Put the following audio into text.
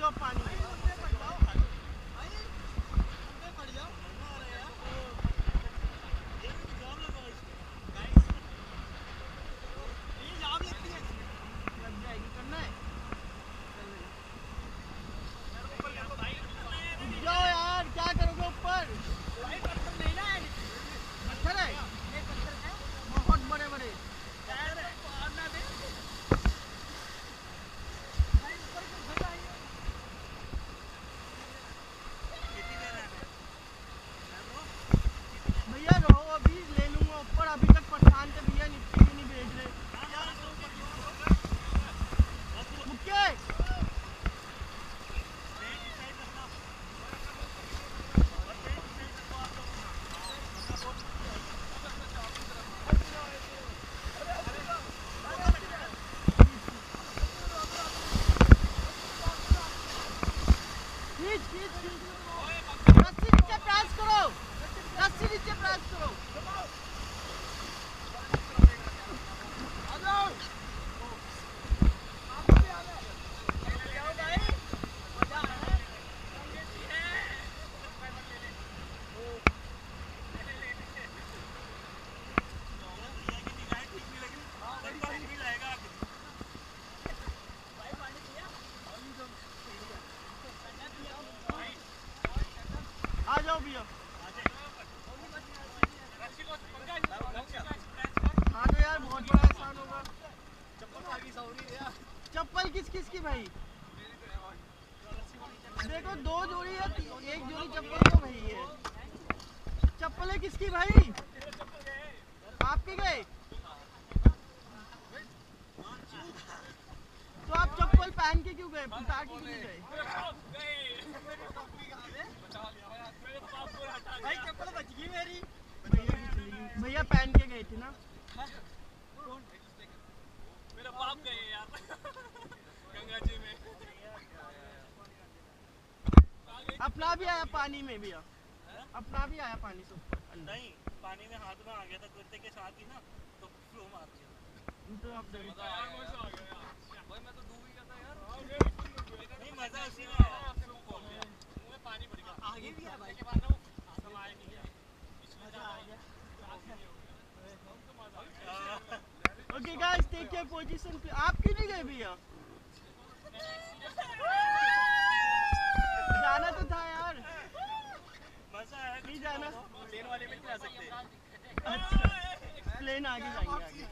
जाओ पानी में। जाओ यार, क्या करोगे ऊपर? पत्थर है बहुत बड़े बड़े। भैया रहो, अभी ले लूंगा ऊपर। अभी तक परेशान थे भैया, नीचे भी नहीं भेज रहे। मुक्के खींच खींच खींच। रस्सी नीचे प्रेस करो, रस्सी नीचे प्रेस करो। आ जाओ भैया। हाँ तो यार बहुत बड़ा एहसान होगा। चप्पल किस किस की भाई? देखो दो जोड़ी है, एक जोड़ी चप्पल तो भाई है। चप्पलें किसकी भाई? आपके गए? तो आप चप्पल पहन के क्यों गए, उतार के क्यों गए? भाई चप्पल बच गई मेरी। भैया पहन के गए थे ना। मेरा बाप गए यार गंगा जी में। अपना भी आया पानी में भैया, अपना भी आया पानी से ऊपर। नहीं, पानी में हाथ में आ गया था कुर्ते के साथ ही ना, तो फ्लो मार दिया। तो आप मजा आ गया यार। भाई मैं तो डूब ही गया था यार। नहीं मजा उसी में आया, फ्लो खोल दिया, मुंह में पानी भर गया। आगे भी है भाई के बाद ना वो समाया नहीं गया। मजा आ गया। Okay guys, take your position. आप क्यों नहीं गए भैया? जाना तो था यार। मजा आया। नहीं जाना, प्लेन वाले में नहीं जा सकते। अच्छा प्लेन आगे जाएंगे आगे।